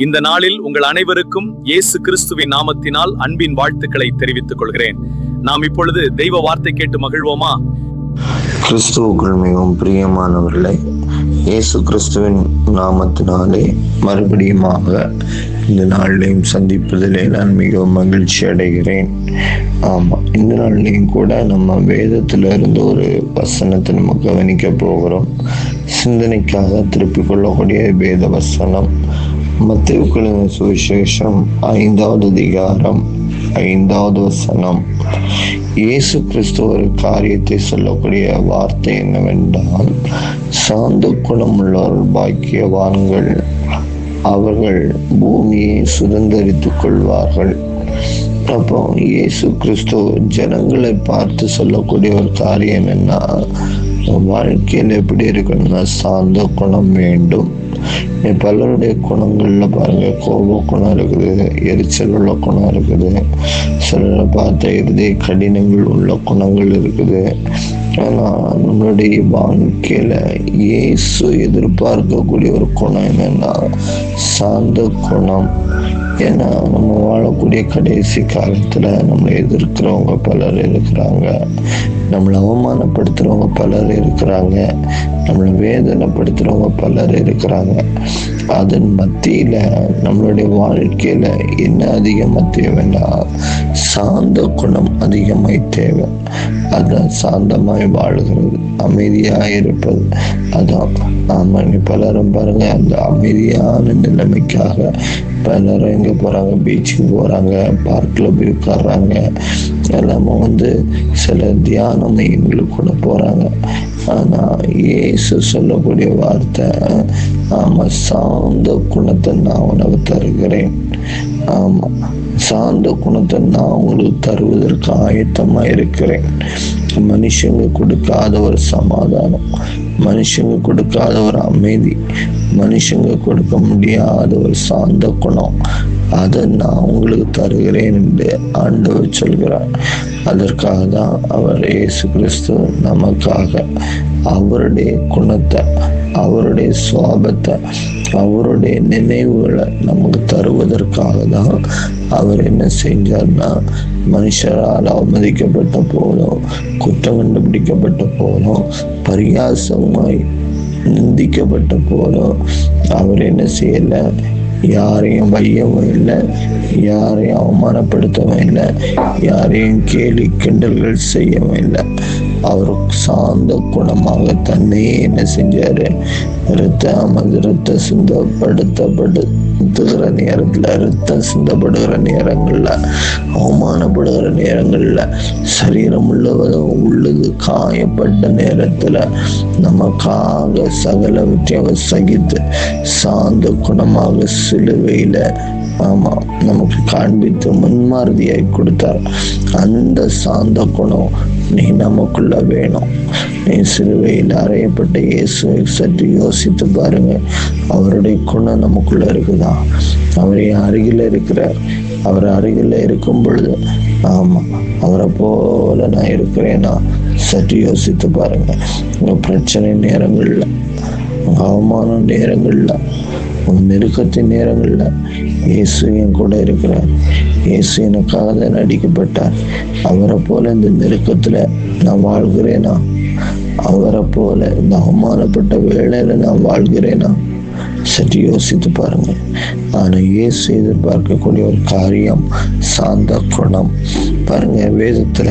இந்த நாளில் உங்கள் அனைவருக்கும் இயேசு கிறிஸ்துவின் நாமத்தினால் அன்பின் வாழ்த்துக்களை தெரிவித்துக் கொள்கிறேன். நாம் இப்பொழுது தெய்வ வார்த்தை கேட்டு மகிழ்வோமா? கிறிஸ்துவுக்குள் மிகவும் பிரியமானவர்களே, இயேசு கிறிஸ்துவின் நாமத்தினாலே மறுபடியுமாக இந்த நாளிலையும் சந்திப்பதிலே நான் மிகவும் மகிழ்ச்சி அடைகிறேன். இந்த நாளிலையும் கூட நம்ம வேதத்துல இருந்து ஒரு வசனத்தை நம்ம கவனிக்க போகிறோம். சிந்தனைக்காக திருப்பிக் கொள்ளக்கூடிய வேத வசனம் மத்தேயு சுவிசேஷம் 5வது அதிகாரம் 5வது வசனம். இயேசு கிறிஸ்து ஒரு காரியத்தை சொல்லக்கூடிய வார்த்தை என்னவென்றால், சாந்த குணமுள்ளவர்கள் பாக்கியவான்கள், அவர்கள் பூமியை சுதந்தரித்துக் கொள்வார்கள். அப்போ இயேசு கிறிஸ்து ஜனங்களை பார்த்து சொல்லக்கூடிய ஒரு காரியம் என்னன்னா, வாழ்க்கையில் எப்படி இருக்கணும்னா சாந்த குணம் வேண்டும். பலருடைய குணங்கள்ல பாருங்க, கோப குணம் இருக்குது, எரிச்சல் உள்ள குணம் இருக்குது, சிலரை பார்த்த இருதய கடினங்கள் உள்ள குணங்கள் இருக்குது. ஆனா நம்மளுடைய வாழ்க்கையில இயேசு எதிர்பார்க்கக்கூடிய ஒரு குணம் என்னன்னா சாந்த குணம். ஏன்னா நம்ம வாழக்கூடிய கடைசி காலத்துல நம்மளை எதிர்க்கிறவங்க பலர் இருக்கிறாங்க, நம்மளை அவமானப்படுத்துறவங்க பலர் இருக்கிறாங்க, நம்மளை வேதனைப்படுத்துறவங்க பலர் இருக்கிறாங்க. அதன் மத்தியில நம்மளுடைய வாழ்க்கையில என்ன அதிகமா தேவைன்னா சாந்த குணம் அதிகமாய் தேவை. அதான் சாந்தமாய் வாழ்கிறது, அமைதியாய் இருப்பது. அதான் பலரும் பாருங்க, அந்த அமைதியான நிலைமைக்காக பலரும் எங்க போறாங்க, பீச்சுக்கு போறாங்க, பார்க்ல போய் உட்கார்றாங்க, எல்லாமே சில தியான மையங்களுக்கு கூட போறாங்க. ஆனா இயேசு சொல்லக்கூடிய வார்த்தை, சாந்த குணத்தை நான் உனக்கு தருகிறேன். சாந்த குணத்தை நான் உங்களுக்கு தருவதற்கு ஆயத்தமா இருக்கிறேன். மனுஷங்க கொடுக்காத ஒரு சமாதானம், மனுஷங்க கொடுக்காத ஒரு அமைதி, மனுஷங்க கொடுக்க முடியாத ஒரு சாந்த குணம், அதை நான் உங்களுக்கு தருகிறேன் என்று ஆண்டவர் சொல்கிறார். அதற்காக தான் அவர் இயேசு கிறிஸ்து நமக்காக அவருடைய குணத்தை, அவருடைய சுவாபத்தை, அவருடைய நினைவுகளை நமக்கு தருவதற்காக தான் அவர் என்ன செஞ்சார்னா, மனுஷரால் அவமதிக்கப்பட்ட போதும், குற்றம் கண்டுபிடிக்கப்பட்ட போதும், பரியாசமாய் நிந்திக்கப்பட்ட போதும் அவர் என்ன செய்யல, யாரையும் வையவும் இல்லை, யாரையும் அவமானப்படுத்தவும் இல்லை, யாரையும் கேலி கிண்டல்கள் செய்யவும் இல்லை. அவர் சாந்த குணமாக தன்னையே என்ன செஞ்சாரு, ரத்த சிந்தப்படுத்துகிற நேரத்துல, ரத்தம் சிந்தப்படுகிற நேரங்கள்ல, அவமானப்படுகிற நேரங்கள்ல, சரீரம் உள்ளது காயப்பட்ட நேரத்துல நமக்காக சகலவற்றையும் அவர் சகித்து சாந்த குணமாக சிலுவையில நமக்கு காண்பித்து முன்மாதிரியாய் கொடுத்தார். அந்த சாந்த குணம் நீ நமக்குள்ள வேணும். நீ சிலுவையில் அறையப்பட்ட இயேசுவை சற்று யோசித்து பாருங்க, அவருடைய குணம் நமக்குள்ள இருக்குதா? அவரை அருகில இருக்கிறார். அவர் அருகில இருக்கும் பொழுது அவரை போல நான் இருக்கிறேன்னா சற்று யோசித்து பாருங்க. உங்க பிரச்சனை நேரங்கள்ல, அவமான நேரங்கள்ல, நெருக்கத்தின் நேரங்கள்ல இயேசு என் கூட இருக்கிறார். இயேசு எனக்காக தான் அடிக்கப்பட்டார். அவரை போல இந்த நெருக்கத்துல நான் வாழ்கிறேனா? அவரை போல இந்த அவமானப்பட்ட வேளையில நான் வாழ்கிறேனா? சற்று யோசித்து பாருங்க. ஆனா இயேசு எதிர்பார்க்கக்கூடிய ஒரு காரியம் சாந்த குணம். பாருங்க, வேதத்துல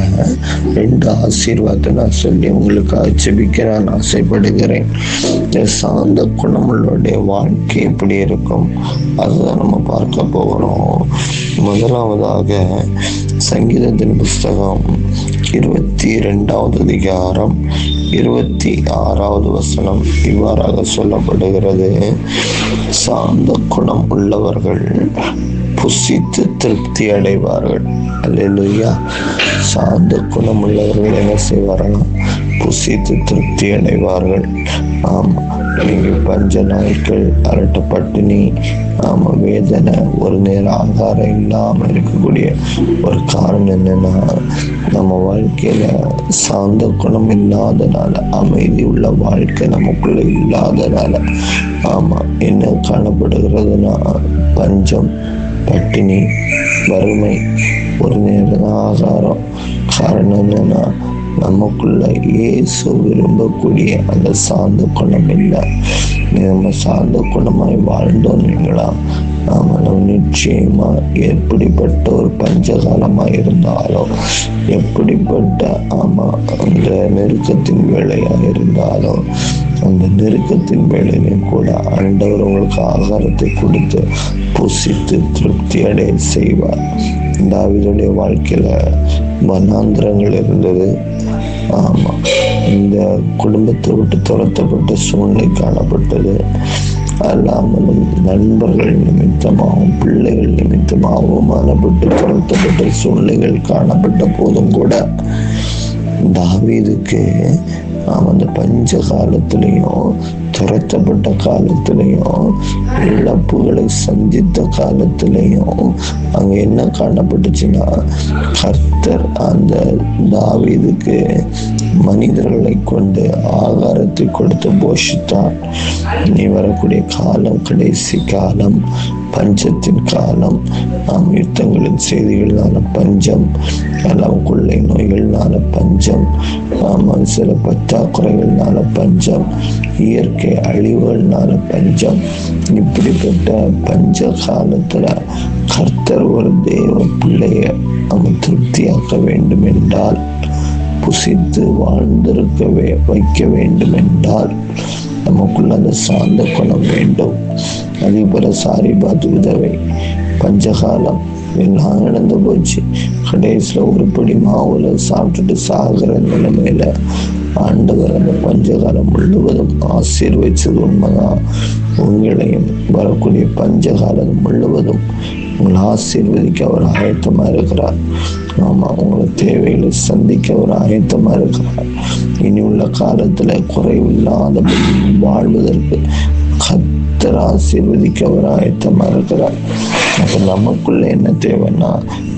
2 ஆசீர்வாதத்தை நான் சொல்லி உங்களுக்கு ஜெபிக்க நான் ஆசைப்படுகிறேன். சாந்த குணமுள்ளோடைய வாழ்க்கை எப்படி இருக்கும் அதுதான் நம்ம பார்க்க போகிறோம். முதலாவதாக சங்கீதத்தின் புஸ்தகம் 22வது அதிகாரம் 26வது வசனம் இவ்வாறாக சொல்லப்படுகிறது, சாந்த குணம் உள்ளவர்கள் புசித்து திருப்தி அடைவார்கள். அல்லேலூயா. சாந்த குணமுள்ளவர்கள் என்ன செய்வார்கள்? புசித்து திருப்தி அடைவார்கள். ஆமா, நீங்க பஞ்ச நாட்கள், அரட்ட பட்டினி, ஆமா, வேதனை, ஒரு நேரம் ஆகாரம் இல்லாம இருக்கக்கூடிய ஒரு காரணம் என்னன்னா, நம்ம வாழ்க்கையில சாந்த குணம் இல்லாதனால, அமைதி உள்ள வாழ்க்கை நமக்குள்ள இல்லாதனால. ஆமா, என்ன காணப்படுகிறதுனா பஞ்சம், பட்டினி, வறுமை, ஒரு நேரம் ஆகாரம். காரணம் என்னன்னா, நமக்குள்ள இயேசு விரும்பக்கூடிய அந்த சாந்த குணம் இல்லை. நம்ம சாந்த குணமாய் வாழ்ந்தோன்னீங்களா? ஆமா, நம்ம நிச்சயமா எப்படிப்பட்ட ஒரு பஞ்சகாலமா இருந்தாலும், எப்படிப்பட்ட அந்த நெருக்கத்தின் வேலையா இருந்தாலும், அந்த நெருக்கத்தின் வேலையிலும் கூட ஆண்டவர் உங்களுக்கு ஆகாரத்தை கொடுத்து புசித்து திருப்தி அடைய செய்வார். தாவீதுடைய வாழ்க்கையில வனாந்திரங்கள் இருந்தது. ஆமா, இந்த குடும்பத்தை விட்டு துரத்தப்பட்ட சூழ்நிலை காணப்பட்டது. அல்லாமலும் நண்பர்கள் நிமித்தமாகவும் பிள்ளைகள் நிமித்தமாகவும் அவமானப்பட்டு துரத்தப்பட்ட சூழ்நிலைகள் காணப்பட்ட போதும் கூட தாவீதுக்கு அந்த பஞ்ச காலத்திலையும், துரத்தப்பட்ட காலத்திலையும், இழப்புகளை சந்தித்த காலத்திலையும் அங்க என்ன காணப்பட்டுச்சுன்னா, கர்த்தர் அந்த தாவீதுக்கு மனிதர்களை கொண்டு ஆகாரத்தை கொடுத்து போஷித்தார். நீ வரக்கூடிய காலம் கடைசி காலம், பஞ்சத்தின் காலம். யுத்தங்களின் செய்திகளான பஞ்சம், கொள்ளை நோய்கள்னால பஞ்சம், சில பற்றாக்குறைகள்னால பஞ்சம், இயற்கை அழிவுகள்னால பஞ்சம். இப்படிப்பட்ட பஞ்ச காலத்துல கர்த்தர் ஒரு தேவ பிள்ளைய திருப்தியாக்க வேண்டும் என்றால், புசித்து வாழ்ந்திருக்கவே வைக்க வேண்டும் என்றால், நமக்குள்ள அந்த சாந்த குணம் வேண்டும். அதே போல சாரிபாத் விதவை, பஞ்சகாலம் எல்லாம் இழந்து போச்சு. கடைசியில ஒரு படி மாவுல சாப்பிட்டுட்டு சாகிற நிலைமையில ஆண்டவர் அந்த பஞ்சகாலம் முழுவதும் ஆசீர்வதிச்சது உண்மைதான். உங்களையும் வரக்கூடிய பஞ்சகாலம் முழுவதும் உங்களை ஆசீர்வதிக்க அவர் ஆயத்தமா இருக்கிறார். ஆமா, உங்களை தேவைகளை சந்திக்க அவர் ஆயத்தமா இருக்கிறார். இனி உள்ள காலத்துல குறைவில்லாத வாழ்வதற்கு கர்த்தர் ஆசீர்வதிக்க அவர் ஆயத்தமா இருக்கிறார். அப்ப நமக்குள்ள என்ன தேவைன்னா,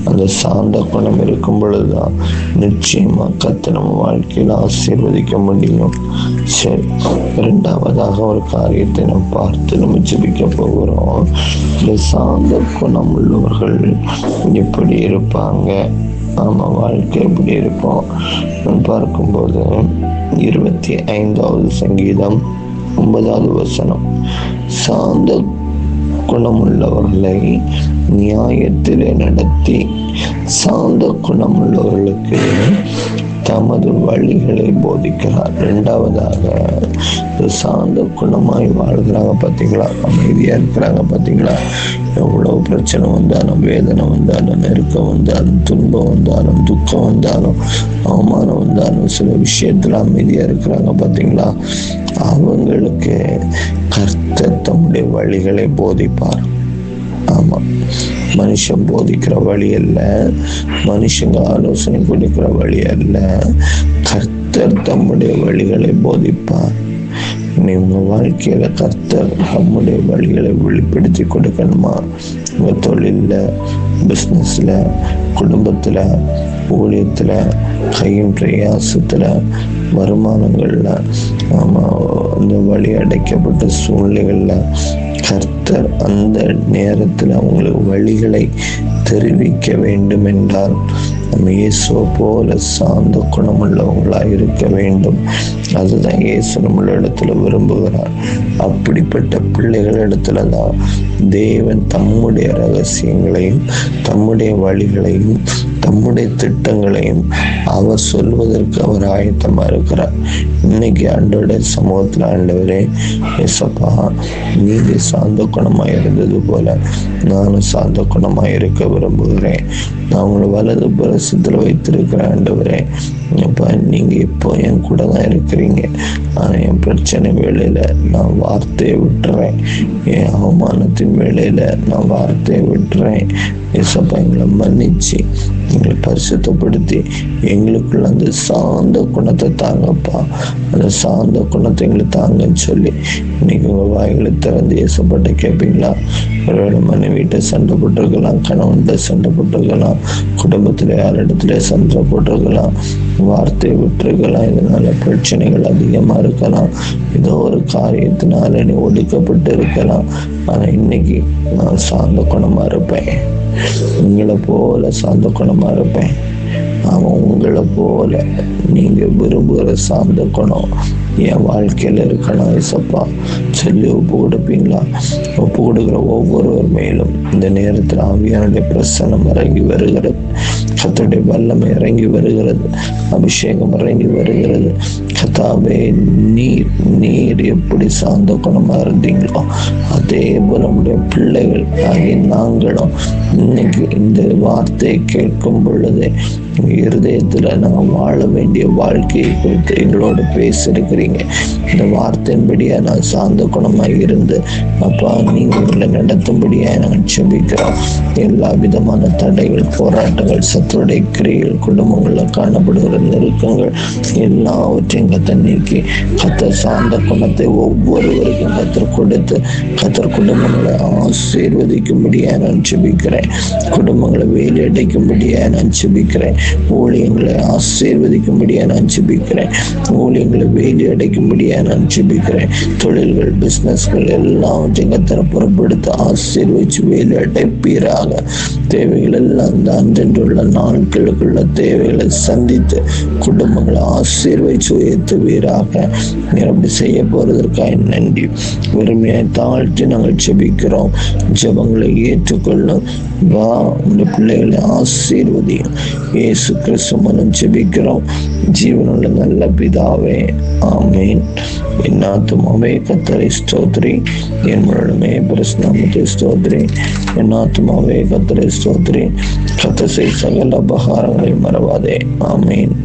அந்த சாந்த குணம் இருக்கும் பொழுதுதான் நிச்சயமா கர்த்தர் நம்ம வாழ்க்கையில ஆசீர்வதிக்க முடியும். சரி, இரண்டாவதாக ஒரு காரியத்தை நம்ம பார்த்து நம்ம ஜெபிக்க போகிறோம். இந்த சாந்த குணம் உள்ளவர்கள் எப்படி இருப்பாங்க? ஆமா, வாழ்க்கை எப்படி இருக்கும் பார்க்கும்போது 25வது சங்கீதம் 9வது வசனம், சாந்த குணமுள்ளவர்களை நியாயத்திலே நடத்தி சாந்த குணமுள்ளவர்களுக்கு தமது வழிகளை போதிக்கிறார். இரண்டாவதாக, சாந்த குணமாய் வாழ்கிறாங்க பார்த்தீங்களா, அமைதியா இருக்கிறாங்க பார்த்தீங்களா. எவ்வளவு பிரச்சனை வந்தாலும், வேதனை வந்தாலும், நெருக்கம் வந்தாலும், துன்பம் வந்தாலும், துக்கம் வந்தாலும், அவமானம் வந்தாலும், சில விஷயத்துல அமைதியா இருக்கிறாங்க பார்த்தீங்களா. அவங்களுக்கு கர்த்தர் தம்முடைய வழிகளை போதிப்பார். ஆமா, மனுஷன் போதிக்கிற வழி அல்ல, மனுஷங்க ஆலோசனை கொடுக்கிற வழி அல்ல, கர்த்தர் தம்முடைய வழிகளை போதிப்பார். உங்க வாழ்க்கையில கர்த்தர் தம்முடைய வழிகளை வெளிப்படுத்தி கொடுக்கணுமா? உங்க தொழில்ல, பிசினஸ்ல, குடும்பத்துல, ஊழியத்துல, கையின் பிரயாசத்துல, வருமானங்கள்ல, அந்த வழி அடைக்கப்பட்ட சூழ்நிலைகள்ல கர்த்தர் அந்த நேரத்துல உங்களுக்கு வழிகளை தெரிவிக்க வேண்டும் என்றால், நம்ம இயேசுவை போல சாந்த குணமுள்ளவங்களாக இருக்க வேண்டும். அதுதான் இயேசு நம்மள இடத்துல விரும்புகிறார். அப்படிப்பட்ட பிள்ளைகளிடத்துலதான் தேவன் தம்முடைய ரகசியங்களையும், தம்முடைய வழிகளையும், தம்முடைய திட்டங்களையும் அவர் சொல்வதற்கு அவர் ஆயத்தமா இருக்கிறார். இன்னைக்கு ஆண்டோட சமூகத்துல, ஆண்டவரே ஏசப்பா, நீங்க சாந்த குணமா இருந்தது போல நானும் சாந்த குணமா இருக்க விரும்புகிறேன். நான் உங்களை வலது புற கரசத்துல வைத்திருக்கிற ஆண்டவரே, அப்பா நீங்க இப்போ என் கூட தான் இருக்கிறீங்க. ஆனா என் பிரச்சனை வேளையில நான் வார்த்தையை விட்டுறேன். என் அவமானத்தின் வேளையில நான் வார்த்தையை விட்டுறேன். ஏசப்பா எங்களை மன்னிச்சு எங்களை பரிசுத்தப்படுத்தி எங்களுக்குள்ள அந்த சாந்த குணத்தை தாங்கப்பா. அந்த சாந்த குணத்தை எங்களை தாங்கன்னு சொல்லி இன்னைக்கு உங்க வாய்களை திறந்து ஏசப்பட்ட கேட்பீங்களா? ஒருவேளை மனைவிட்ட சண்டை போட்டிருக்கலாம், கணவன்கிட்ட சண்டை போட்டிருக்கலாம், குடும்பத்துல யாரிடத்துல சண்டை போட்டிருக்கலாம், வார்த்தையை விட்டுருக்கலாம். இதனால பிரச்சனைகள் அதிகமா இருக்கலாம். ஏதோ ஒரு காரியத்தினால நீ ஒடுக்கப்பட்டு இருக்கலாம். ஆனா இன்னைக்கு நான் சாந்த குணமா இருப்பேன். உங்களை போல சாந்த குணமா இருப்பேன். அவன் உங்களை போல நீங்க விரும்புகிற சாந்த குணம் என் வாழ்க்கையில இருக்கணும் ஏசப்பா சொல்லி ஒப்பு கொடுப்பீங்களா? ஒப்பு கொடுக்குற ஒவ்வொருவர் மேலும் இந்த நேரத்தில் ஆவியானுடைய பிரசன்னம் இறங்கி வருகிறது, கர்த்தருடைய வல்லமை இறங்கி வருகிறது, அபிஷேகம் இறங்கி வருகிறது. கர்த்தாவே, நீர் எப்படி சாந்த குணமா இருந்தீங்களோ அதே போல நம்முடைய பிள்ளைகள் ஆகிய நாங்களும் இன்னைக்கு இந்த வார்த்தையை கேட்கும் பொழுது இருதயத்துல நான் வாழ வேண்டிய வாழ்க்கையை குறித்து எங்களோட பேசிருக்கிறீங்க. இந்த வார்த்தையின்படியா நான் சாந்த குணமா இருந்து அப்பா நீங்க உங்களை நடத்தும்படியா நாங்கள் செபிக்கிறோம். எல்லா விதமான தடைகள், போராட்டங்கள், சத்துடைய கிரியைகள், குடும்பங்கள்ல காணப்படுகிற நெருக்கங்கள் எல்லாவற்றையும் கத்தர் நீக்கி கத்தர் சாந்த குணத்தை ஒவ்வொருவருக்கும் கத்தர் கொடுத்து கத்தர் குடும்பங்களை ஆசீர்வதிக்கும்படியா நான் செபிக்கிறேன். குடும்பங்களை வேலை அடைக்கும்படியா நான் செபிக்கிறேன். ஊழியங்களை ஆசீர்வதிக்கும்படியா நான் செபிக்கிறேன். ஊழியங்களை வேலை அடைக்கும்படியா நான் செபிக்கிறேன். தொழில்கள், பிசினஸ்கள் எல்லாவற்றையும் கத்தரை புறப்படுத்த ஆசீர்வதிச்சு வேலை அடைப்பீராக. தேவைகள் எல்லாம் அந்த அன்றென்றுள்ள நாட்களுக்குள்ள தேவைகளை சந்தித்து குடும்பங்களை ஆசீர்வதிச்சு உயர்த்துவீராக. அப்படி செய்ய போறதற்காக நன்றி. வெறுமையாய் தாழ்த்தி நாங்கள் செபிக்கிறோம். ஜெபங்களை ஏற்றுக்கொள்ளும். வா, உங்க பிள்ளைகளை ஆசீர்வதியும். இயேசு கிறிஸ்து மூலம் ஜெபிக்கிறோம் ஜீவனுள்ள நல்ல பிதாவே, ஆமீன். என் ஆத்துமாவே கர்த்தரை ஸ்தோத்திரி, என் முழுமே பரிசுத்தநாமத்தை ஸ்தோத்திரி. என் ஆத்துமாவே கர்த்தரை ஸ்தோத்திரி, கர்த்தர் செய்த சகல உபகாரங்களை மறவாதே, ஆமீன்.